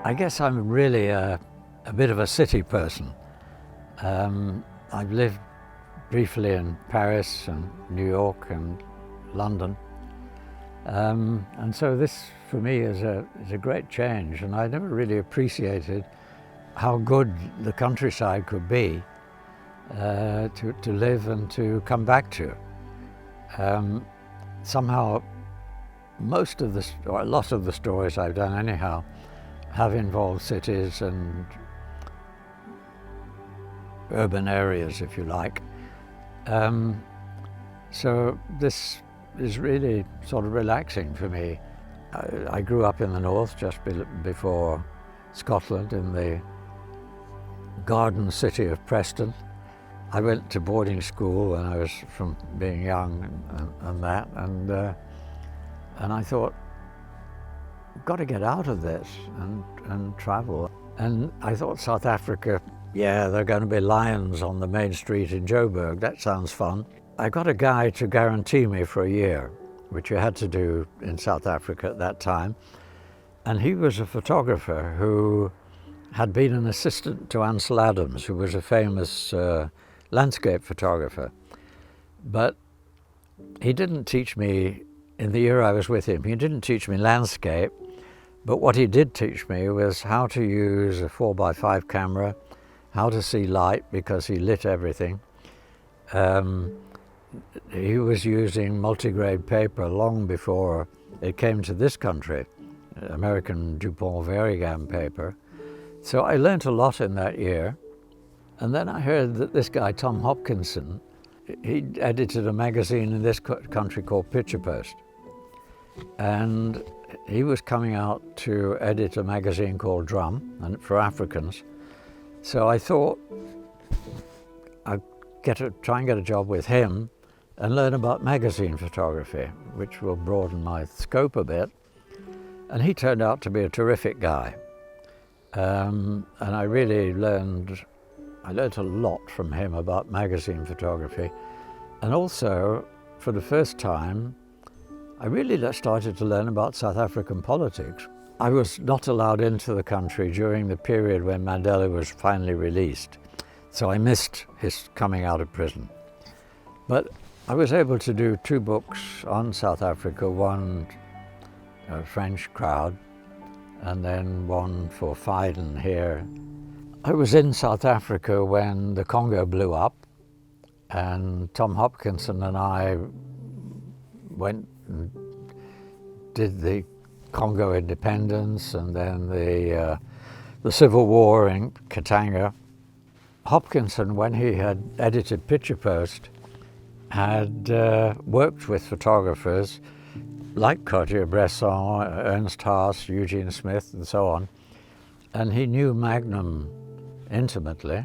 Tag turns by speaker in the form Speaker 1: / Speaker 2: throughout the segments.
Speaker 1: I guess I'm really a bit of a city person. I've lived briefly in Paris and New York and London. And so this for me is a great change, and I never really appreciated how good the countryside could be to live and to come back to. Somehow a lot of the stories I've done anyhow have involved cities and urban areas, if you like. So this is really sort of relaxing for me. I grew up in the north, just before Scotland, in the garden city of Preston. I went to boarding school when I was from being young and I thought, got to get out of this and travel. And I thought South Africa, yeah, there are going to be lions on the main street in Joburg. That sounds fun. I got a guy to guarantee me for a year, which you had to do in South Africa at that time. And he was a photographer who had been an assistant to Ansel Adams, who was a famous landscape photographer. But he didn't teach me, in the year I was with him, he didn't teach me landscape, but what he did teach me was how to use a 4x5 camera, how to see light, because he lit everything. He was using multigrade paper long before it came to this country, American Dupont Varigam paper. So I learnt a lot in that year. And then I heard that this guy, Tom Hopkinson, he edited a magazine in this country called Picture Post. And he was coming out to edit a magazine called Drum, and for Africans. So I thought I'd try and get a job with him and learn about magazine photography, which will broaden my scope a bit. And he turned out to be a terrific guy. And I really learned a lot from him about magazine photography. And also, for the first time, I really started to learn about South African politics. I was not allowed into the country during the period when Mandela was finally released, so I missed his coming out of prison. But I was able to do 2 books on South Africa, one French crowd, and then one for Fiden here. I was in South Africa when the Congo blew up, and Tom Hopkinson and I went and did the Congo independence and then the civil war in Katanga. Hopkinson, when he had edited Picture Post, had worked with photographers like Cartier-Bresson, Ernst Haas, Eugene Smith, and so on. And he knew Magnum intimately.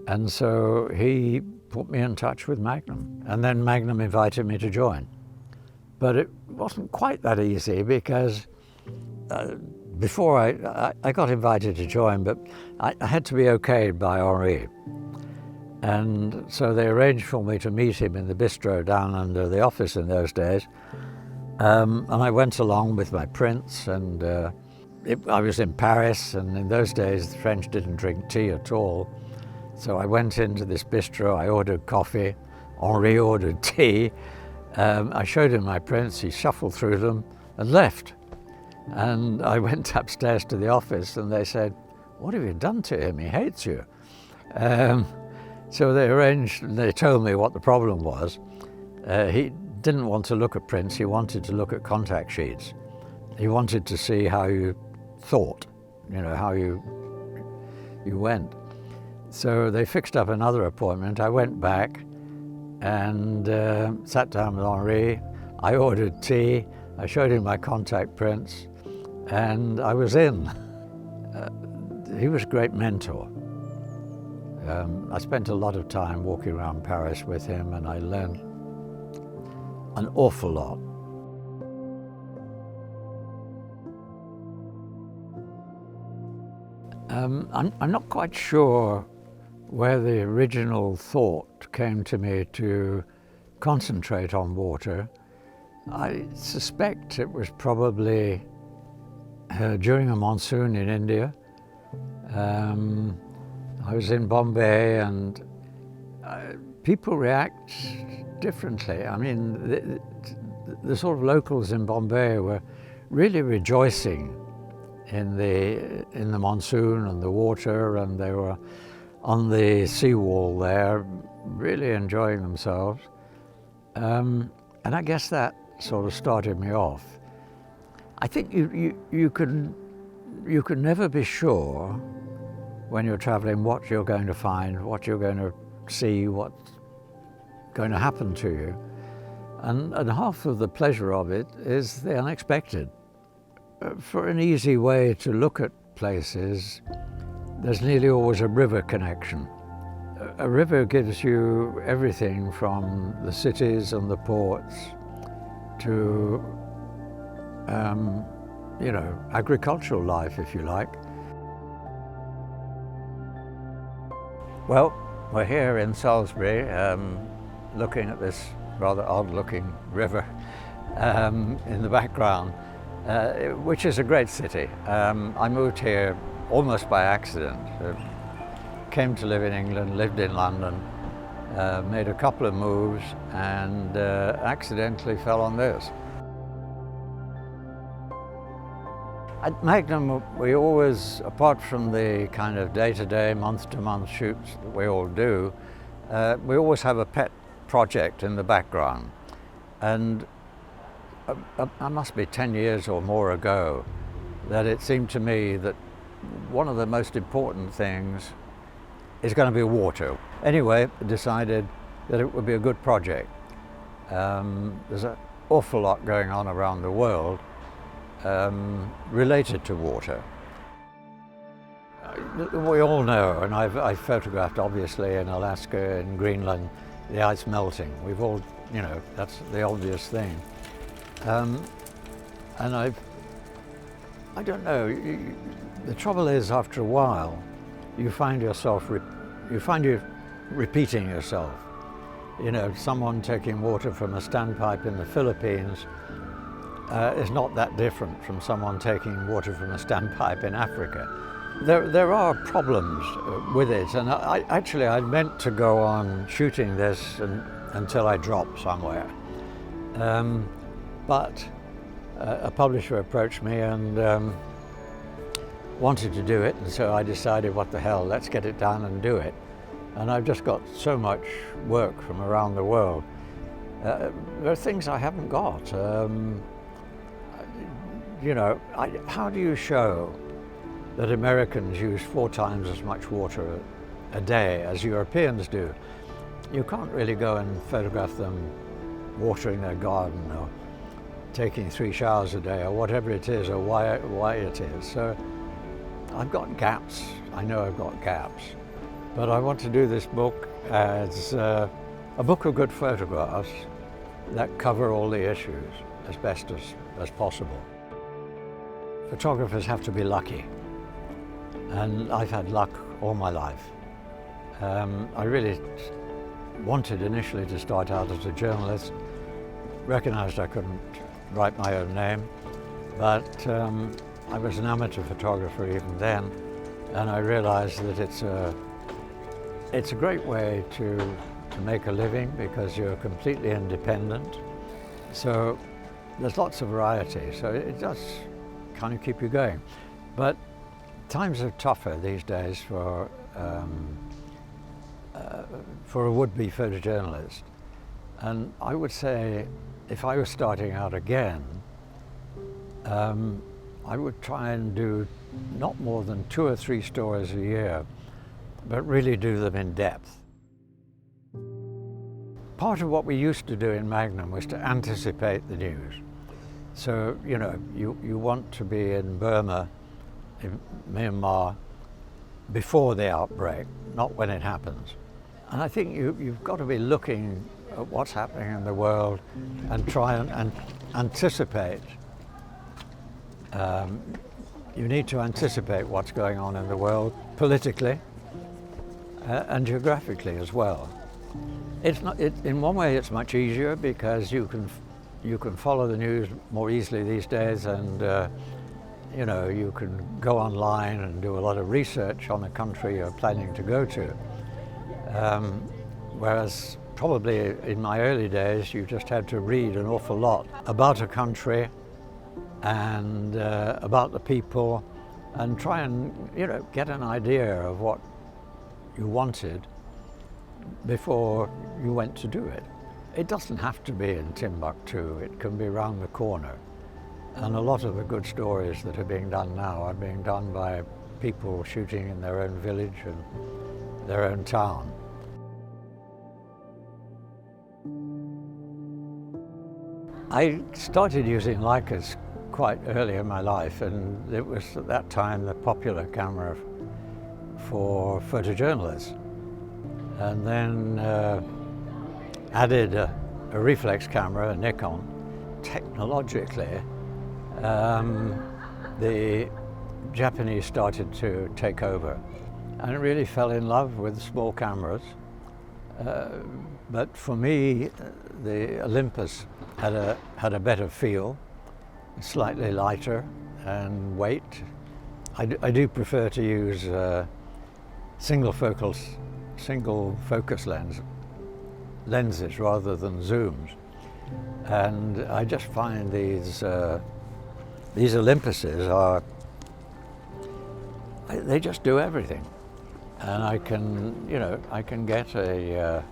Speaker 1: And so he put me in touch with Magnum. And then Magnum invited me to join. But it wasn't quite that easy because before I got invited to join, but I had to be okayed by Henri. And so they arranged for me to meet him in the bistro down under the office in those days. And I went along with my prints, and I was in Paris, and in those days the French didn't drink tea at all. So I went into this bistro, I ordered coffee, Henri ordered tea. I showed him my prints, he shuffled through them and left. And I went upstairs to the office and they said, "What have you done to him? He hates you." So they told me what the problem was. He didn't want to look at prints, he wanted to look at contact sheets. He wanted to see how you thought, how you went. So they fixed up another appointment. I went back and sat down with Henri. I ordered tea, I showed him my contact prints, and I was in. He was a great mentor. I spent a lot of time walking around Paris with him, and I learned an awful lot. I'm not quite sure where the original thought came to me to concentrate on water. I suspect it was probably during a monsoon in India. I was in Bombay, and people react differently. I mean, the sort of locals in Bombay were really rejoicing in the monsoon and the water, and they were on the seawall there, really enjoying themselves. And I guess that sort of started me off. I think you can never be sure when you're traveling what you're going to find, what you're going to see, what's going to happen to you. And half of the pleasure of it is the unexpected. For an easy way to look at places, there's nearly always a river connection. A river gives you everything from the cities and the ports to, agricultural life, if you like. Well, we're here in Salisbury, looking at this rather odd-looking river in the background, which is a great city. I moved here almost by accident. Came to live in England, lived in London, made a couple of moves, and accidentally fell on this. At Magnum, we always, apart from the kind of day-to-day, month-to-month shoots that we all do, we always have a pet project in the background. And I must be 10 years or more ago that it seemed to me that one of the most important things is going to be water. Anyway, I decided that it would be a good project. There's an awful lot going on around the world related to water. We all know, and I've photographed obviously in Alaska, in Greenland, the ice melting. We've all, that's the obvious thing. And I don't know, the trouble is after a while, you find you repeating yourself. Someone taking water from a standpipe in the Philippines is not that different from someone taking water from a standpipe in Africa. There are problems with it, and I meant to go on shooting this until I dropped somewhere. But a publisher approached me and wanted to do it, and so I decided, what the hell, let's get it done and do it. And I've just got so much work from around the world. There are things I haven't got. How do you show that Americans use 4 times as much water a day as Europeans do? You can't really go and photograph them watering their garden or taking 3 showers a day or whatever it is, or why it is. So I've got gaps. I know I've got gaps. But I want to do this book as a book of good photographs that cover all the issues as best as possible. Photographers have to be lucky, and I've had luck all my life. I really wanted initially to start out as a journalist, recognized I couldn't write my own name, but I was an amateur photographer even then, and I realized that it's a great way to make a living because you're completely independent. So there's lots of variety, so it does kind of keep you going. But times are tougher these days for a would-be photojournalist. And I would say, if I was starting out again, I would try and do not more than 2 or 3 stories a year, but really do them in depth. Part of what we used to do in Magnum was to anticipate the news. So, you want to be in Burma, in Myanmar, before the outbreak, not when it happens. And I think you've got to be looking at what's happening in the world and try and anticipate. You need to anticipate what's going on in the world politically and geographically as well. In one way it's much easier because you can follow the news more easily these days, and You know, you can go online and do a lot of research on the country you're planning to go to. Whereas probably in my early days, you just had to read an awful lot about a country and about the people, and try and, you know, get an idea of what you wanted before you went to do it. It doesn't have to be in Timbuktu, it can be round the corner. And a lot of the good stories that are being done now are being done by people shooting in their own village and their own town. I started using Leicas quite early in my life, and it was at that time the popular camera for photojournalists. And then added a reflex camera, a Nikon. Technologically, the Japanese started to take over, and I really fell in love with small cameras. But for me, the Olympus had a better feel, slightly lighter and weight. I do prefer to use single focus lenses rather than zooms, and I just find these Olympuses they just do everything, and I can get a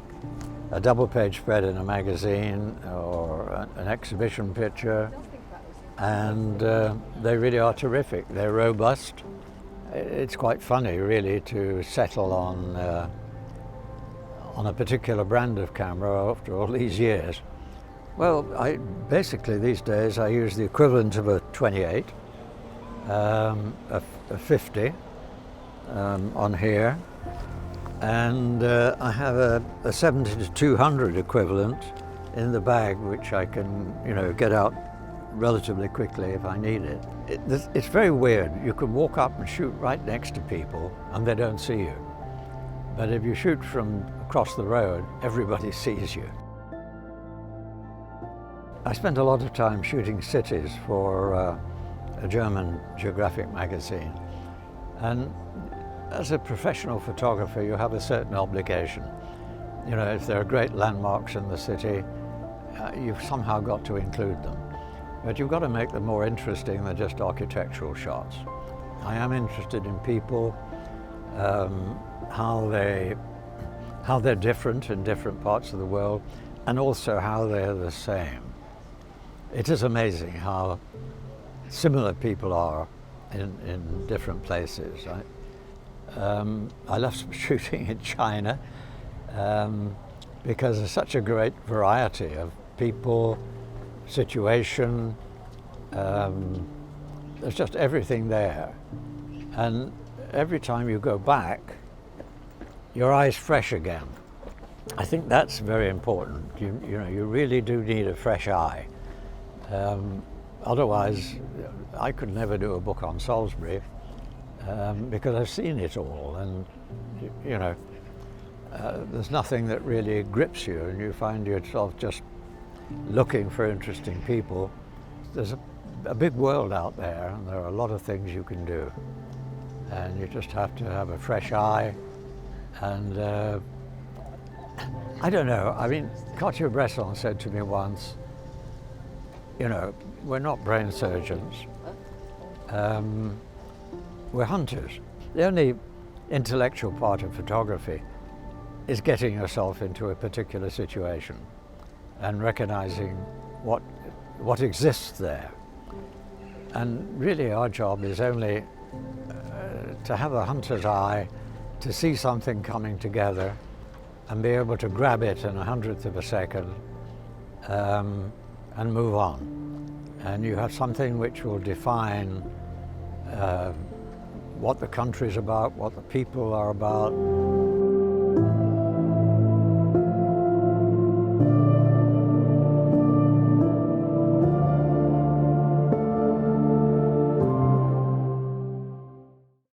Speaker 1: double page spread in a magazine or an exhibition picture, and they really are terrific. They're robust. It's quite funny, really, to settle on a particular brand of camera after all these years. Well, basically these days I use the equivalent of a 28, a 50 on here, and I have a 70 to 200 equivalent in the bag, which I can, get out relatively quickly if I need it. It's very weird. You can walk up and shoot right next to people and they don't see you. But if you shoot from across the road, everybody sees you. I spent a lot of time shooting cities for a German geographic magazine. And as a professional photographer, you have a certain obligation. If there are great landmarks in the city, you've somehow got to include them. But you've got to make them more interesting than just architectural shots. I am interested in people, how they're different in different parts of the world, and also how they're the same. It is amazing how similar people are in different places. I love shooting in China because there's such a great variety of people, situation, there's just everything there. And every time you go back, your eye's fresh again. I think that's very important. You really do need a fresh eye. Otherwise, I could never do a book on Salisbury because I've seen it all, and there's nothing that really grips you, and you find yourself just looking for interesting people. There's a big world out there, and there are a lot of things you can do, and you just have to have a fresh eye. And I don't know, Cartier-Bresson said to me once, we're not brain surgeons, we're hunters. The only intellectual part of photography is getting yourself into a particular situation and recognizing what exists there. And really our job is only to have a hunter's eye, to see something coming together and be able to grab it in 100th of a second and move on. And you have something which will define what the country's about, what the people are about.